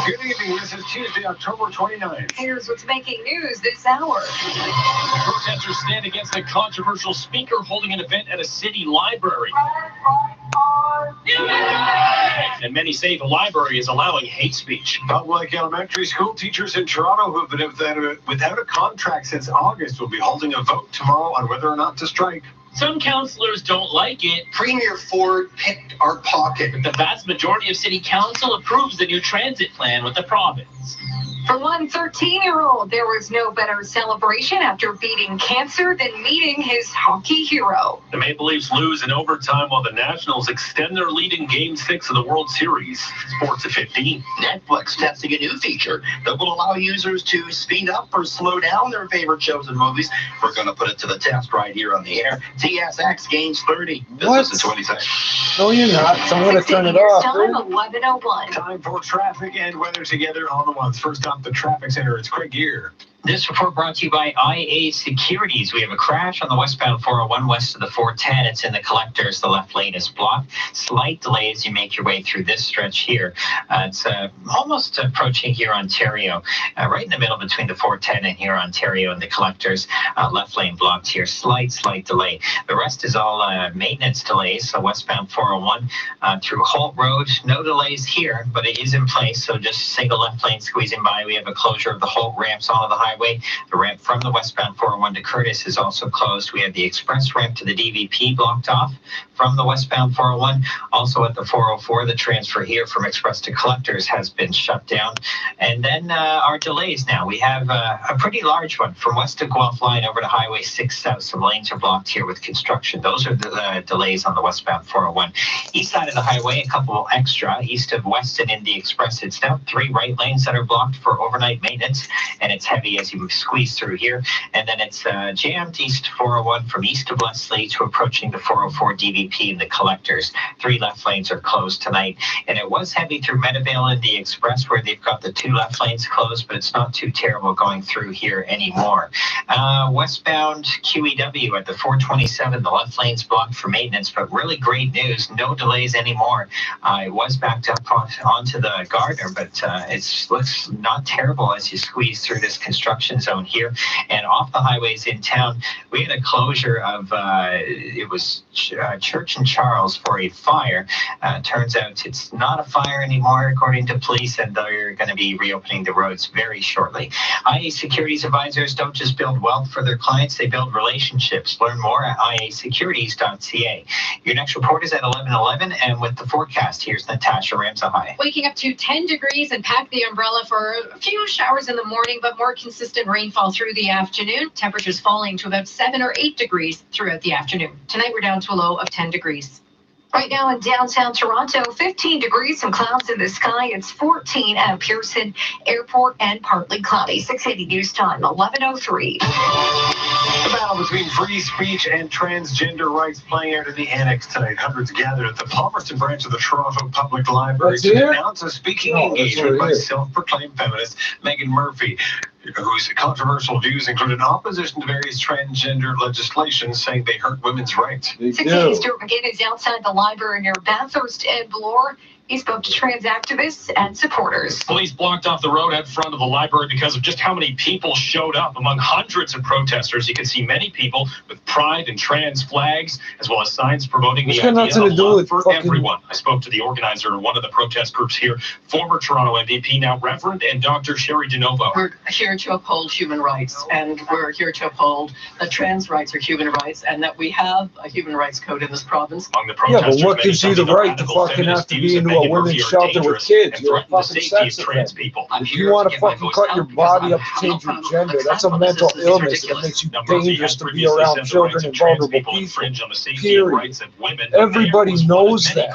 Good evening. This is Tuesday, October 29th. Here's what's making news this hour. Protesters stand against a controversial speaker holding an event at a city library. And many say the library is allowing hate speech. Public elementary school teachers in Toronto who have been without a contract since August will be holding a vote tomorrow on whether or not to strike. Some councillors don't like it. Premier Ford picked our pocket. But the vast majority of City Council approves the new transit plan with the province. For one 13-year-old, there was no better celebration after beating cancer than meeting his hockey hero. The Maple Leafs lose in overtime while the Nationals extend their lead in Game 6 of the World Series. Sports at 15. Netflix testing a new feature that will allow users to speed up or slow down their favorite shows and movies. We're going to put it to the test right here on the air. TSX gains 30. Business at 20 seconds. No, you're not. So I'm going to turn it off. Time 11:01. Time for traffic and weather together on the ones. First up, the traffic center. It's Craig Gear. This report brought to you by IA Securities. We have a crash on the westbound 401 west of the 410. It's in the collectors. The left lane is blocked. Slight delay as you make your way through this stretch here. It's almost approaching here, Ontario, right in the middle between the 410 and here, Ontario, and the collectors. Left lane blocked here. Slight delay. The rest is all maintenance delays. So westbound 401 through Holt Road. No delays here, but it is in place. So just single left lane squeezing by. We have a closure of the Holt ramps onto the highway highway. The ramp from the westbound 401 to Curtis is also closed. We have the express ramp to the DVP blocked off from the westbound 401. Also at the 404, the transfer here from express to collectors has been shut down. And then our delays now. We have a pretty large one from west to Guelph line over to Highway 6 South. Some lanes are blocked here with construction. Those are the delays on the westbound 401. East side of the highway, a couple extra. East of Weston in the express, it's now 3 right lanes that are blocked for overnight maintenance, and it's heavy as you squeeze through here. And then it's jammed east 401 from east of Leslie to approaching the 404 DVP and the collectors. 3 left lanes are closed tonight. And it was heavy through Meadowvale in the express where they've got the 2 left lanes closed, but it's not too terrible going through here anymore. Westbound QEW at the 427, the left lane's blocked for maintenance, but really great news, no delays anymore. It was backed up onto the Gardner, but it looks not terrible as you squeeze through this construction zone here. And off the highways in town, we had a closure of, it was Church and Charles for a fire. Turns out it's not a fire anymore, according to police, and they're going to be reopening the roads very shortly. IA Securities Advisors don't just build wealth for their clients, they build relationships. Learn more at iasecurities.ca. Your next report is at 11:11, and with the forecast, here's Natasha Ramsahai. Waking up to 10 degrees and pack the umbrella for a few showers in the morning, but more consistent rainfall through the afternoon. Temperatures falling to about 7 or 8 degrees throughout the afternoon. Tonight, we're down to a low of 10 degrees. Right now in downtown Toronto, 15 degrees, some clouds in the sky. It's 14 at Pearson Airport and partly cloudy. 680 News Time, 11:03. The battle between free speech and transgender rights playing out in the Annex tonight. Hundreds gathered at the Palmerston branch of the Toronto Public Library to announce a speaking engagement by self-proclaimed feminist Meghan Murphy, whose controversial views included opposition to various transgender legislation, saying they hurt women's rights. 680 Stuart McGinn is outside the library near Bathurst and Bloor. He spoke to trans activists and supporters. Police blocked off the road out front of the library because of just how many people showed up. Among hundreds of protesters, you can see many people with pride and trans flags, as well as signs promoting the idea of love for everyone. I spoke to the organizer of one of the protest groups here, former Toronto MVP, now Reverend and Dr. Sherry DeNovo. We're here to uphold human rights, and we're here to uphold that trans rights are human rights, and that we have a human rights code in this province. Among the protesters, but what gives you the right to fucking have to be into a women's shelter with kids? You're a fucking sex offender. If you want to fucking cut your body up to change your gender, that's a mental illness that makes you dangerous to be around children and vulnerable people. Period. Everybody knows that.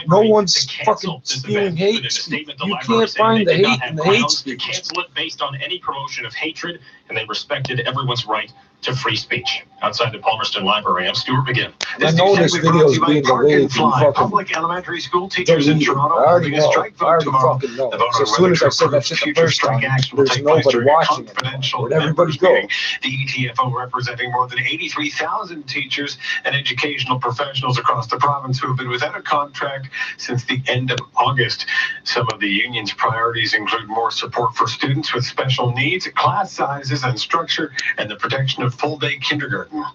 No one's fucking spewing hate speech. You can't find the hate in the hate speech. Cancel it based on any promotion of hatred, and they respected everyone's right to free speech. Outside the Palmerston Library, I'm Stuart McGinn. I know this video is being delayed. Public elementary school teachers in Toronto I already know. I already fucking know. So as soon as I said that shit the first time, there's nobody watching it. Where'd everybody go? The ETFO representing more than 83,000 teachers and educational professionals across the province who have been without a contract since the end of August. Some of the union's priorities include more support for students with special needs, class sizes and structure, and the protection of full-day kindergarten.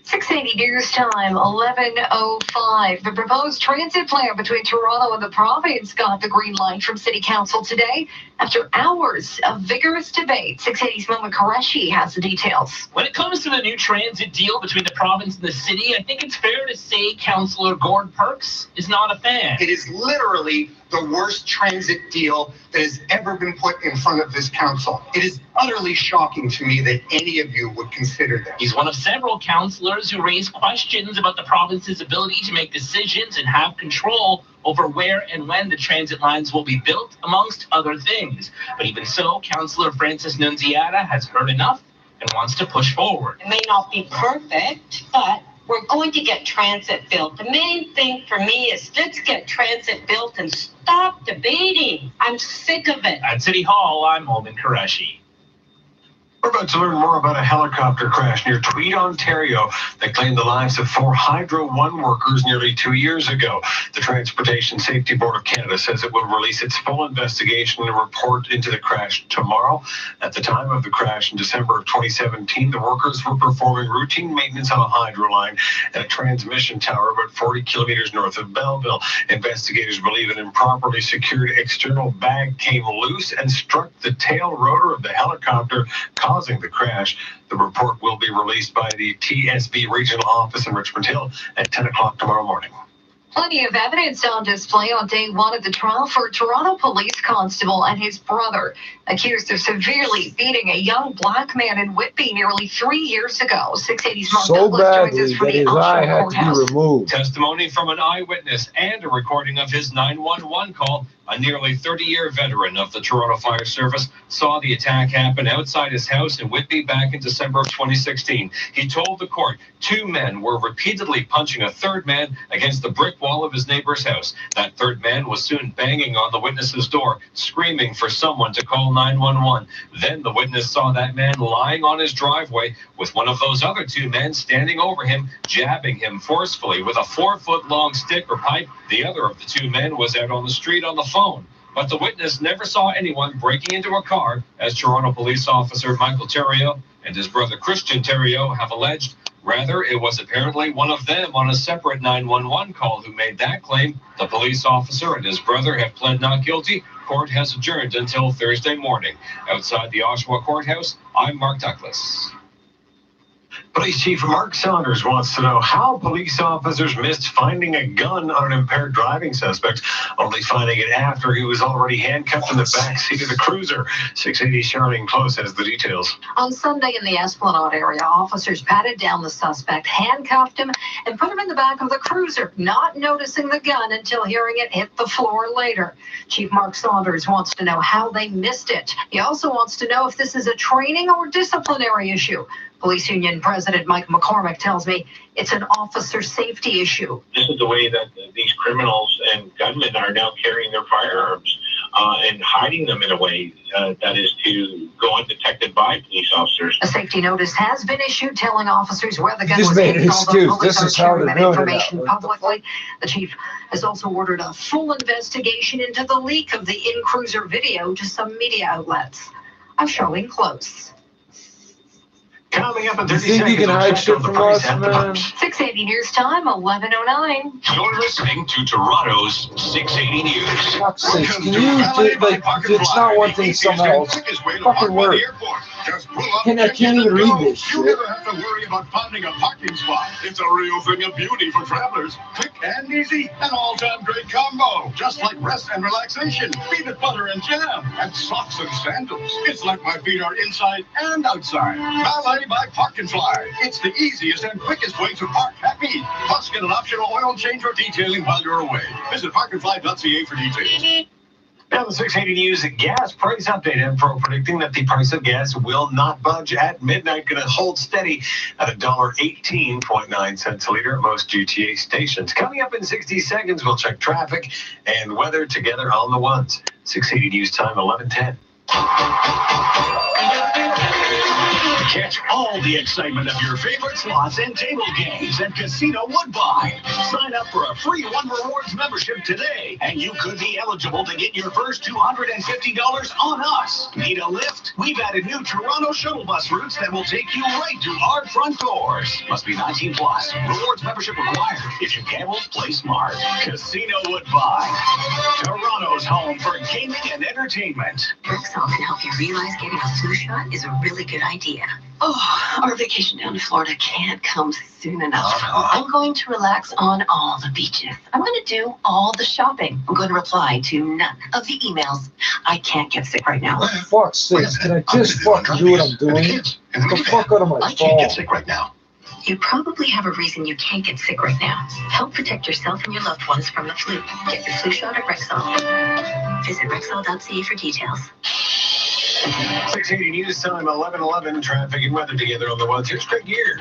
680 News Time, 11:05. The proposed transit plan between Toronto and the province got the green light from City Council today after hours of vigorous debate. 680's Mohamed Qureshi has the details. When it comes to the new transit deal between the province and the city, I think it's fair to say Councillor Gord Perks is not a fan. It is literally the worst transit deal that has ever been put in front of this council. It is utterly shocking to me that any of you would consider that. He's one of several councillors who raised questions about the province's ability to make decisions and have control over where and when the transit lines will be built, amongst other things. But even so, Councillor Francis Nunziata has heard enough and wants to push forward. It may not be perfect, but we're going to get transit built. The main thing for me is let's get transit built and stop debating. I'm sick of it. At City Hall, I'm Mohamed Qureshi. We're about to learn more about a helicopter crash near Tweed, Ontario that claimed the lives of 4 Hydro One workers nearly 2 years ago. The Transportation Safety Board of Canada says it will release its full investigation and report into the crash tomorrow. At the time of the crash in December of 2017, the workers were performing routine maintenance on a hydro line at a transmission tower about 40 kilometers north of Belleville. Investigators believe an improperly secured external bag came loose and struck the tail rotor of the helicopter, causing the crash. The report will be released by the TSB regional office in Richmond Hill at 10 o'clock tomorrow morning. Plenty of evidence on display on day one of the trial for a Toronto police constable and his brother, accused of severely beating a young black man in Whitby nearly 3 years ago. 680's Mark Douglas joins us from the Oshawa Courthouse. Testimony from an eyewitness and a recording of his 911 call. A nearly 30-year veteran of the Toronto Fire Service saw the attack happen outside his house in Whitby back in December of 2016. He told the court 2 men were repeatedly punching a third man against the brick wall of his neighbor's house. That third man was soon banging on the witness's door, screaming for someone to call 911. Then the witness saw that man lying on his driveway with one of those other 2 men standing over him, jabbing him forcefully with a 4-foot-long stick or pipe. The other of the 2 men was out on the street on the phone. But the witness never saw anyone breaking into a car, as Toronto police officer Michael Theriault and his brother Christian Theriault have alleged. Rather, it was apparently one of them on a separate 911 call who made that claim. The police officer and his brother have pled not guilty. Court has adjourned until Thursday morning. Outside the Oshawa Courthouse, I'm Mark Douglas. Police Chief Mark Saunders wants to know how police officers missed finding a gun on an impaired driving suspect, only finding it after he was already handcuffed in the back seat of the cruiser. 680 Charlene Close has the details. On Sunday in the Esplanade area, officers patted down the suspect, handcuffed him, and put him in the back of the cruiser, not noticing the gun until hearing it hit the floor later. Chief Mark Saunders wants to know how they missed it. He also wants to know if this is a training or disciplinary issue. Police Union President Mike McCormick tells me it's an officer safety issue. This is the way that these criminals and gunmen are now carrying their firearms and hiding them in a way that is to go undetected by police officers. A safety notice has been issued telling officers where the gun was made an aimed, excuse. although This police is aren't how sharing they're that doing it information now. publicly. The chief has also ordered a full investigation into the leak of the in-cruiser video to some media outlets. I'm Charlene Close. Coming up in 30 You think seconds, you can we'll hide check shit out the from price us, at the man? 680 News Time, 11:09. You're listening to Toronto's 680 News. Fuck's sake, can you do, like, it's not one thing, something else. Fucking work. I can't even read this You shit. never have to worry about finding a parking spot. It's a real thing of beauty for travelers. Quick and easy, an all-time great combo. Just like rest and relaxation, peanut butter and jam, and socks and sandals. It's like my feet are inside and outside. Valet by Park and Fly. It's the easiest and quickest way to park happy. Plus, get an optional oil change or detailing while you're away. Visit parkandfly.ca for details. Now the 680 News gas price update info predicting that the price of gas will not budge at midnight, going to hold steady at $1.18.9 a liter at most GTA stations. Coming up in 60 seconds, we'll check traffic and weather together on the ones. 680 News Time, 11:10. Catch all the excitement of your favorite slots and table games at Casino Woodbine. Sign up for a free One Rewards membership today, and you could be eligible to get your first $250 on us. Need a lift? We've added new Toronto shuttle bus routes that will take you right to our front doors. Must be 19 plus. Rewards membership required. If you gamble, play smart. Casino Woodbine. Toronto's home for gaming and entertainment. Rexall can help you realize getting a flu shot is a really good idea. Oh, our vacation down to Florida can't come soon enough. I'm going to relax on all the beaches. I'm going to do all the shopping. I'm going to reply to none of the emails. I can't get sick right now. For fuck's sake, can I just fucking do what I'm doing? Get the fuck out of my I can't get phone. sick right now. You probably have a reason you can't get sick right now. Help protect yourself and your loved ones from the flu. Get your flu shot at Rexall. Visit Rexall.ca for details. 680 News Time, 11:11. Traffic and weather together on the ones. Here's Craig Gear.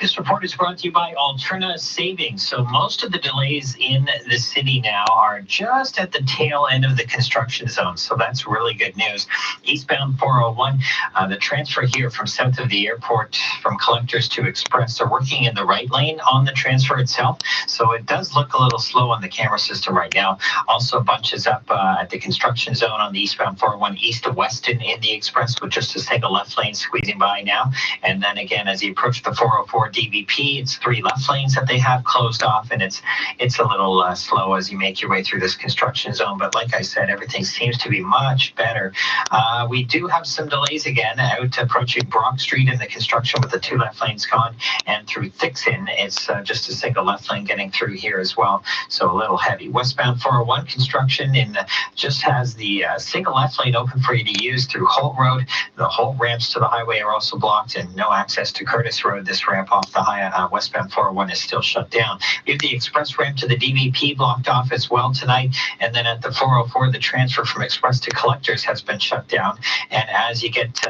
This report is brought to you by Alterna Savings. So most of the delays in the city now are just at the tail end of the construction zone. So that's really good news. Eastbound 401, the transfer here from south of the airport from Collectors to Express are working in the right lane on the transfer itself. So it does look a little slow on the camera system right now. Also bunches up at the construction zone on the eastbound 401 east of Weston in the Express with just a single left lane squeezing by now. And then again, as you approach the 404 DVP, it's 3 left lanes that they have closed off, and it's a little slow as you make your way through this construction zone. But like I said, everything seems to be much better. We do have some delays again out approaching Brock Street in the construction with the 2 left lanes gone, and through Thixon, it's just a single left lane getting through here as well. So a little heavy. Westbound 401 construction just has the single left lane open for you to use through Holt Road. The Holt ramps to the highway are also blocked, and no access to Curtis Road. This ramp off the westbound 401 is still shut down. We have the express ramp to the DVP blocked off as well tonight, and then at the 404, the transfer from Express to Collectors has been shut down. And as you get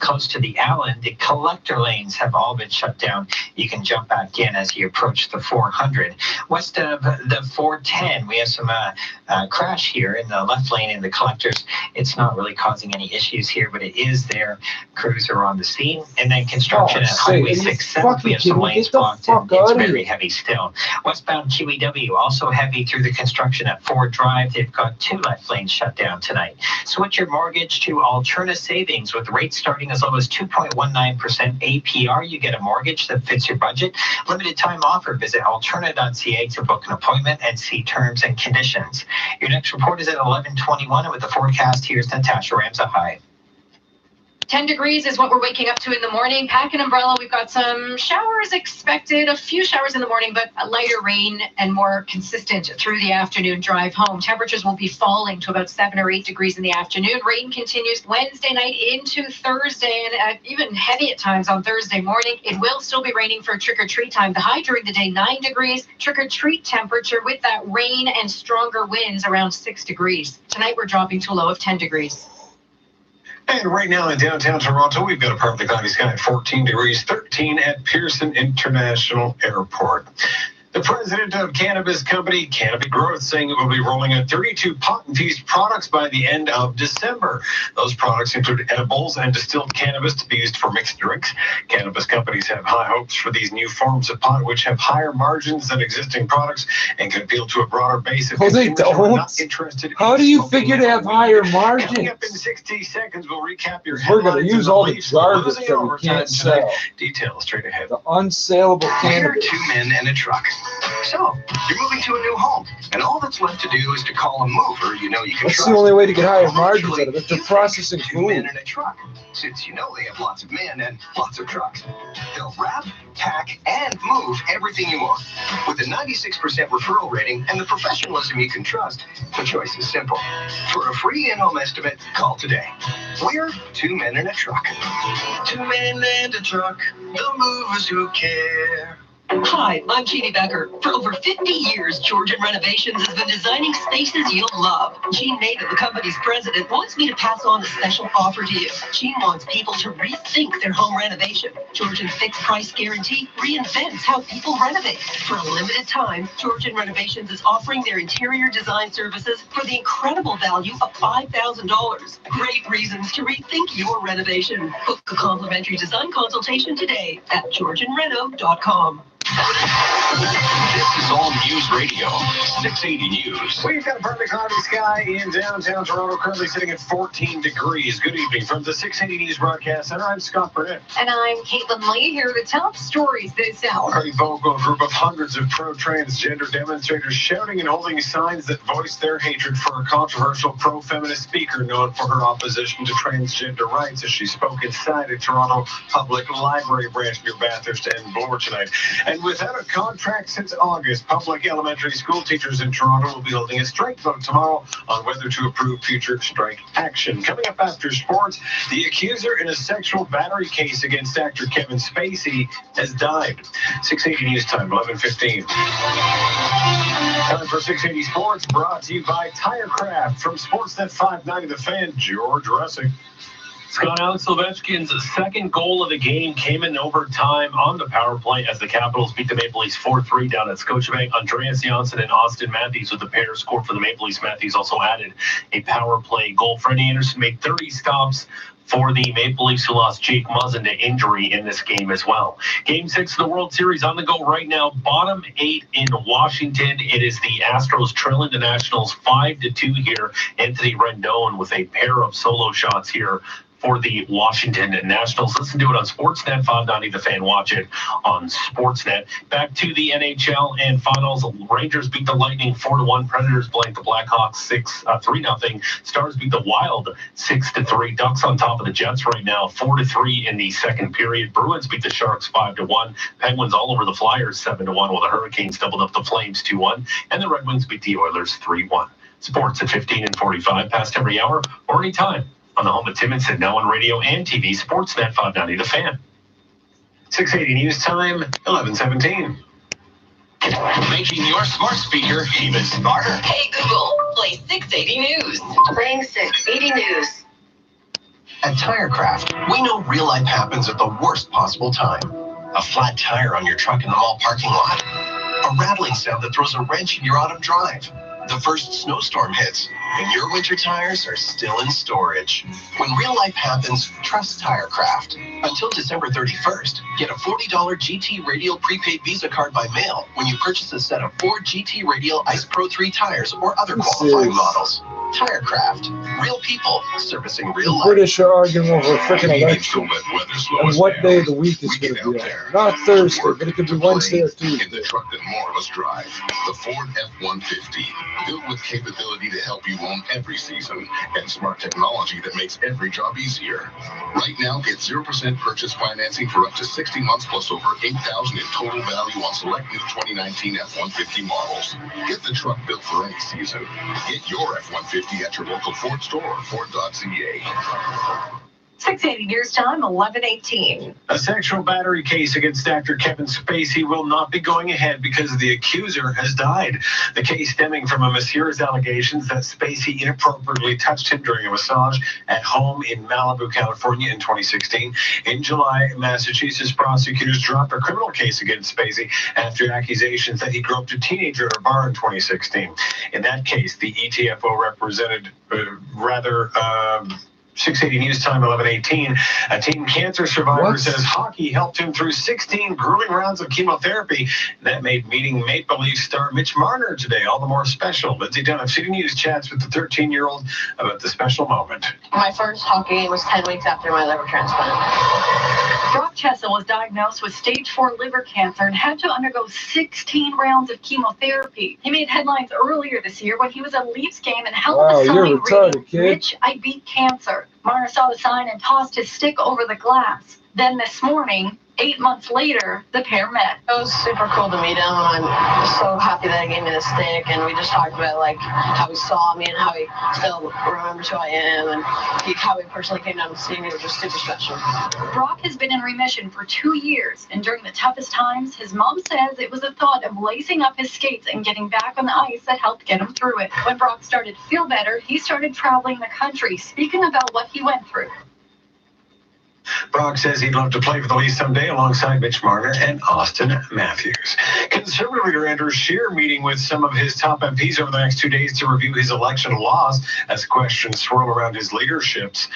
close to the Allen, the collector lanes have all been shut down. You can jump back in as you approach the 400. West of the 410, we have some crash here in the left lane in the Collectors. It's not really causing any issues here, but it is there. Crews are on the scene. And then construction at Highway 67, we have some lanes blocked, and it's very heavy still. Westbound QEW also heavy through the construction at Ford Drive. They've got 2 left lanes shut down tonight. Switch your mortgage to Alterna Savings with rates starting as low as 2.19% APR. You get a mortgage that fits your budget. Limited time offer. Visit alterna.ca to book an appointment and see terms and conditions. Your next report is at 11:21, and with the forecast, here's Natasha Ramza. Hi. 10 degrees is what we're waking up to in the morning. Pack an umbrella. We've got some showers expected, a few showers in the morning, but a lighter rain and more consistent through the afternoon drive home. Temperatures will be falling to about 7 or 8 degrees in the afternoon. Rain continues Wednesday night into Thursday, and even heavy at times on Thursday morning. It will still be raining for trick-or-treat time. The high during the day, 9 degrees. Trick-or-treat temperature with that rain and stronger winds around 6 degrees. Tonight, we're dropping to a low of 10 degrees. And right now in downtown Toronto, we've got a partly cloudy sky at 14 degrees, 13 at Pearson International Airport. The president of cannabis company Canopy Growth saying it will be rolling out 32 pot-infused products by the end of December. Those products include edibles and distilled cannabis to be used for mixed drinks. Cannabis companies have high hopes for these new forms of pot, which have higher margins than existing products and can appeal to a broader base of consumers who are not interested. How do you figure to have higher margins? Coming up in 60 seconds, we'll recap your We're going to use all the garbage that we overtime can't sell. Details straight ahead. The unsaleable We're cannabis. 2 men and a truck. So, you're moving to a new home, and all that's left to do is to call a mover you know you can That's trust. the only way to get higher margins Eventually, out of it. They're you processing take 2 men food. and a truck, since you know they have lots of men and lots of trucks. They'll wrap, pack, and move everything you want. With a 96% referral rating and the professionalism you can trust, the choice is simple. For a free in-home estimate, call today. We're 2 men and a truck. 2 men and a truck, the movers who care. Hi, I'm Jeannie Becker. For over 50 years, Georgian Renovations has been designing spaces you'll love. Jean Native, the company's president, wants me to pass on a special offer to you. Jean wants people to rethink their home renovation. Georgian fixed price guarantee reinvents how people renovate. For a limited time, Georgian Renovations is offering their interior design services for the incredible value of $5,000. Great reasons to rethink your renovation. Book a complimentary design consultation today at georgianreno.com. This is All News Radio, 680 News. We've got a partly cloudy sky in downtown Toronto, currently sitting at 14 degrees. Good evening from the 680 News Broadcast Center. I'm Scott Burnett. And I'm Caitlin Lee here to tell stories this hour. A vocal group of hundreds of pro-transgender demonstrators shouting and holding signs that voice their hatred for a controversial pro-feminist speaker known for her opposition to transgender rights as she spoke inside a Toronto Public Library branch near Bathurst and Bloor tonight. And And without a contract since August, public elementary school teachers in Toronto will be holding a strike vote tomorrow on whether to approve future strike action. Coming up after sports, the accuser in a sexual battery case against actor Kevin Spacey has died. 680 News Time, 11:15. Time for 680 Sports, brought to you by Tirecraft. From Sportsnet 590 The Fan, George Russick. Scott, Alex Ovechkin's second goal of the game came in overtime on the power play as the Capitals beat the Maple Leafs 4-3 down at Scotiabank. Andreas Janssen and Austin Matthews with the pair scored for the Maple Leafs. Matthews also added a power play goal. Freddie Anderson made 30 stops for the Maple Leafs, who lost Jake Muzzin to injury in this game as well. Game 6 of the World Series on the go right now. Bottom 8 in Washington. It is the Astros trailing the Nationals 5-2 here. Anthony Rendon with a pair of solo shots here for the Washington Nationals. Listen to it on Sportsnet 590 The Fan. Watch it on Sportsnet. Back to the NHL and finals. Rangers beat the Lightning 4-1. Predators blank the Blackhawks 3-0. Stars beat the Wild 6-3. Ducks on top of the Jets right now 4-3 in the second period. Bruins beat the Sharks 5-1. Penguins all over the Flyers 7-1, while the Hurricanes doubled up the Flames 2-1. And the Red Wings beat the Oilers 3-1. Sports at 15 and 45 past every hour or anytime on the home of Tim and Sid, now on radio and TV, Sportsnet 590 The Fan. 680 News Time, 11:17. Making your smart speaker even smarter. Hey Google, play 680 News. Playing 680 News. At Tirecraft, we know real life happens at the worst possible time. A flat tire on your truck in the mall parking lot. A rattling sound that throws a wrench in your autumn drive. The first snowstorm hits, and your winter tires are still in storage. When real life happens, trust Tirecraft. Until December 31st, get a $40 GT Radial prepaid Visa card by mail when you purchase a set of 4 GT Radial Ice Pro 3 tires or other qualifying models. Tirecraft. Real people servicing real life. British are arguing over a freaking election and what day of the week is going to be on. Not Thursday, but it could be Wednesday or Tuesday. In the truck that more of us drive, the Ford F-150. Built with capability to help you own every season and smart technology that makes every job easier. Right now, get 0% purchase financing for up to 60 months plus over $8,000 in total value on select new 2019 F-150 models. Get the truck built for any season. Get your F-150 at your local Ford store or Ford.ca. 680 News Time, 11:18. A sexual battery case against actor Kevin Spacey will not be going ahead because the accuser has died. The case stemming from a mysterious allegations that Spacey inappropriately touched him during a massage at home in Malibu, California in 2016. In July, Massachusetts prosecutors dropped a criminal case against Spacey after accusations that he groped a teenager at a bar in 2016. In that case, the ETFO represented 680 News Time, 11:18. A teen cancer survivor says hockey helped him through 16 grueling rounds of chemotherapy. That made meeting Maple Leaf star Mitch Marner today all the more special. Lindsay Dunn of City News chats with the 13-year-old about the special moment. My first hockey game was 10 weeks after my liver transplant. Brock Chessel was diagnosed with stage 4 liver cancer and had to undergo 16 rounds of chemotherapy. He made headlines earlier this year when he was at a Leafs game and held up a sign reading, "Mitch, I beat cancer." Marner saw the sign and tossed his stick over the glass. Then this morning, 8 months later, the pair met. It was super cool to meet him. I'm so happy that he gave me the stick, and we just talked about like how he saw me and how he still remembers who I am, and how he personally came down to see me. It was just super special. Brock has been in remission for 2 years, and during the toughest times, his mom says it was the thought of lacing up his skates and getting back on the ice that helped get him through it. When Brock started to feel better, he started traveling the country, speaking about what he went through. Brock says he'd love to play for the Leafs someday alongside Mitch Marner and Austin Matthews. Conservative leader Andrew Scheer meeting with some of his top MPs over the next 2 days to review his election loss as questions swirl around his leaderships.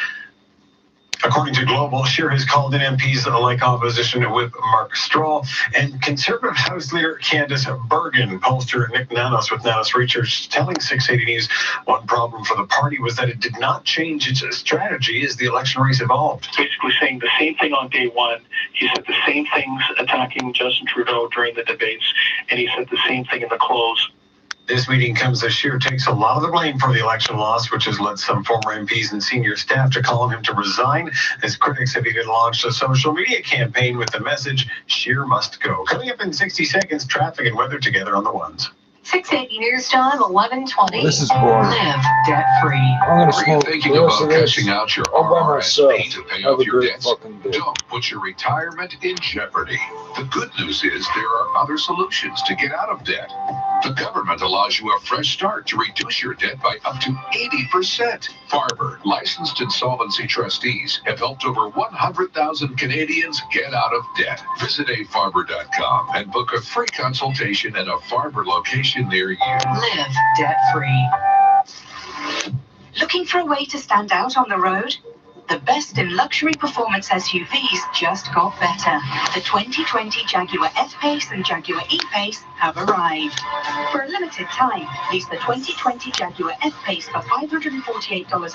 According to Global, Scheer has called in MPs like opposition whip Mark Stroll and Conservative House Leader Candace Bergen. Pollster Nick Nanos with Nanos Research telling 680 News one problem for the party was that it did not change its strategy as the election race evolved. Basically saying the same thing on day one. He said the same things attacking Justin Trudeau during the debates, and he said the same thing in the close. This meeting comes as Scheer takes a lot of the blame for the election loss, which has led some former MPs and senior staff to call on him to resign. His critics have even launched a social media campaign with the message, Scheer must go. Coming up in 60 seconds, traffic and weather together on the ones. 680 News Time, 11:20. This is boring. Live debt-free. I'm gonna Are you smoke thinking the rest about of this cashing out your all by myself. RRSP to pay Have off a your great debts? fucking day. Don't put your retirement in jeopardy. The good news is there are other solutions to get out of debt. The government allows you a fresh start to reduce your debt by up to 80%. Farber, licensed insolvency trustees, have helped over 100,000 Canadians get out of debt. Visit afarber.com and book a free consultation at a Farber location near you. Live debt-free. Looking for a way to stand out on the road? The best in luxury performance SUVs just got better. The 2020 Jaguar F-Pace and Jaguar E-Pace have arrived. For a limited time, lease the 2020 Jaguar F-Pace for $548